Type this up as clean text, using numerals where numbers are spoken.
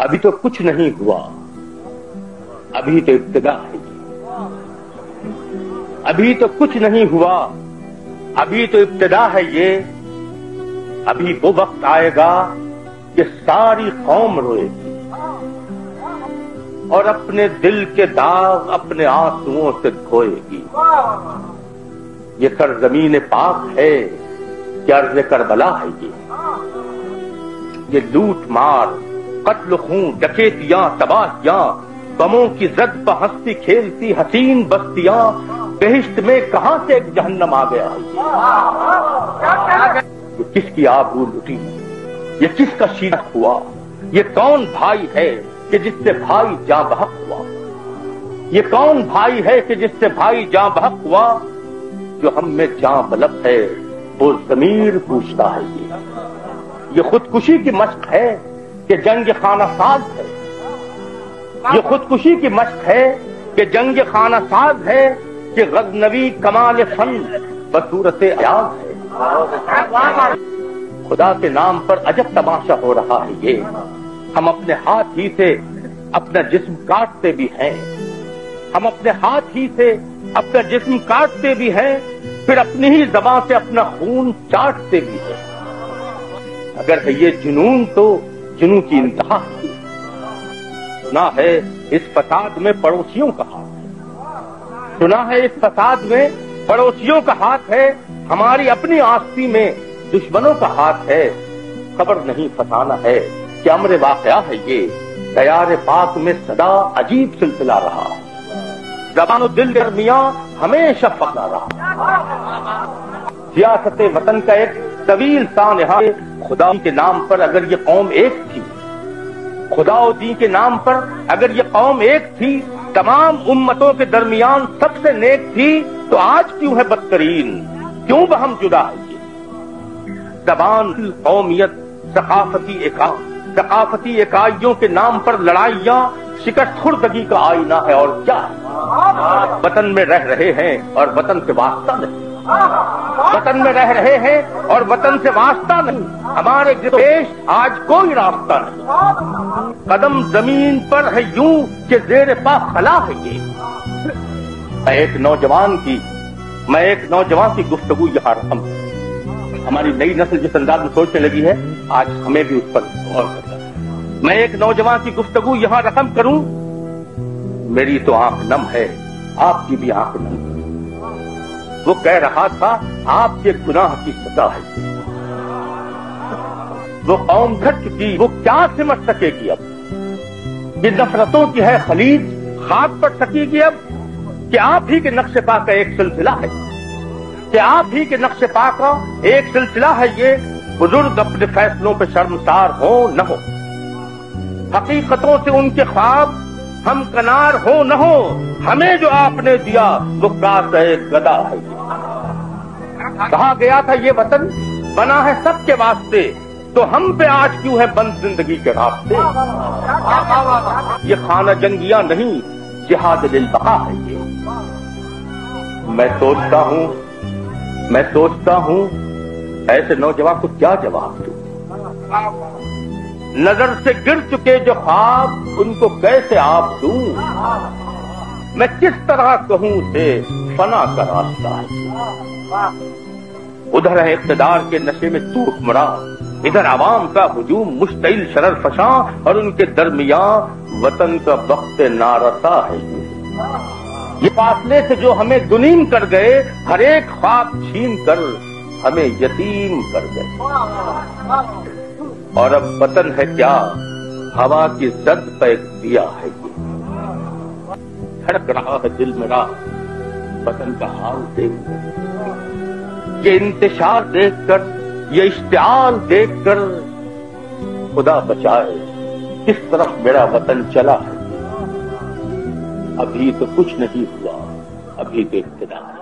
ابھی تو کچھ نہیں ہوا، ابھی تو ابتدا ہے، ابھی تو کچھ نہیں ہوا، ابھی تو ابتدا ہے یہ، ابھی وہ وقت آئے گا کہ ساری قوم روئے گی اور اپنے دل کے داغ اپنے آنسوؤں سے دھوئے گی۔ یہ سرزمین پاک ہے کہ عرض کربلا ہے یہ لوٹ مار، قتل خون، ڈکیتیاں، تباہیاں، غموں کی زد پہ ہنستی کھیلتی حسین بستیاں، بہشت میں کہاں سے ایک جہنم آ گیا ہے یہ کس کی آبرو لٹی، یہ کس کا شیرہ ہوا، یہ کون بھائی ہے کہ جس سے بھائی جاں بحق ہوا، یہ کون بھائی ہے کہ جس سے بھائی جاں بحق ہوا، جو ہم میں جاں بلب ہے وہ ضمیر پوچھتا ہے یہ خودکشی کی مشق ہے کہ جنگ خانہ ساز ہے، یہ خودکشی کی مشق ہے کہ جنگ خانہ ساز ہے، کہ غزنوی کمال فن بصورت ایاز ہے۔ خدا کے نام پر عجب تماشا ہو رہا ہے یہ، ہم اپنے ہاتھ ہی سے اپنا جسم کاٹتے بھی ہیں، ہم اپنے ہاتھ ہی سے اپنا جسم کاٹتے بھی ہیں، پھر اپنی ہی زبان سے اپنا خون چاٹتے بھی ہیں۔ اگر ہے یہ جنون تو جنون کی انتہا ہے۔ سنا ہے اس فساد میں پڑوسیوں کا ہاتھ ہے، سنا ہے اس فساد میں پڑوسیوں کا ہاتھ ہے، ہماری اپنی آستی میں دشمنوں کا ہاتھ ہے۔ خبر نہیں فسانہ ہے کہ امر واقعہ ہے یہ، دیار پاک میں صدا عجیب سلسلہ رہا، زبان و دل درمیاں ہمیشہ پکا رہا۔ سیاست وطن کا ایک طویل سانحہ، خدا کے نام پر اگر یہ قوم ایک تھی، خدا و دین کے نام پر اگر یہ قوم ایک تھی، تمام امتوں کے درمیان سب سے نیک تھی، تو آج کیوں ہے بدترین، کیوں بہم جدا ہے یہ؟ زبان، قومیت، ثقافتی اکائیوں کے نام پر لڑائیاں شکست خوردگی کا آئینہ ہے، اور کیا ہے؟ وطن میں رہ رہے ہیں اور وطن سے واسطہ نہیں، وطن میں رہ رہے ہیں اور وطن سے واسطہ نہیں، ہمارے پیش آج کوئی راستہ نہیں، قدم زمین پر ہے یوں کہ زیر پا خلا ہے یہ۔ میں ایک نوجوان کی گفتگو یہاں رقم، ہماری نئی نسل جس انداز میں سوچنے لگی ہے، آج ہمیں بھی اس پر غور کرنا ہے۔ میں ایک نوجوان کی گفتگو یہاں رقم کروں، میری تو آنکھ نم ہے، آپ کی بھی آنکھ نم ہے۔ وہ کہہ رہا تھا آپ کے گناہ کی سزا ہے، وہ قوم گھٹ چکی، وہ کیا سمجھ سکے گی اب، یہ نفرتوں کی ہے خلیج، خاک پڑ سکے گی اب، کہ آپ ہی کے نقش پا کا ایک سلسلہ ہے، کہ آپ ہی کے نقش پا کا ایک سلسلہ ہے یہ۔ بزرگ اپنے فیصلوں پہ شرمسار ہو نہ ہو، حقیقتوں سے ان کے خواب ہم کنار ہو نہ ہو، ہمیں جو آپ نے دیا وہ کاسہ گدا ہے۔ کہا گیا تھا یہ وطن بنا ہے سب کے واسطے، تو ہم پہ آج کیوں ہے بند زندگی کے راستے؟ یہ خانہ جنگیاں نہیں، جہاد للبقاء ہے یہ۔ میں سوچتا ہوں ایسے نوجوان کو کیا جواب دوں، نظر سے گر چکے جو خواب ان کو کیسے آپ دوں، میں کس طرح کہوں سے فنا کا راستہ ہے۔ ادھر ہے اقتدار کے نشے میں تو حکمراں، ادھر عوام کا ہجوم مشتعل شرر فشاں، اور ان کے درمیان وطن کا وقت نارسا ہے یہ فاصلے سے جو ہمیں دنیم کر گئے، ہر ایک خواب چھین کر ہمیں یتیم کر گئے۔ اور اب وطن ہے کیا، ہوا کی زد پہ ایک دیا ہے یہ، دھڑک رہا ہے دل میرا وطن کا حال دیکھ کر، یہ انتشار دیکھ کر، یہ اشتعال دیکھ کر، خدا بچائے کس طرف میرا وطن چلا ہے۔ ابھی تو کچھ نہیں ہوا، ابھی تو ابتدا ہے۔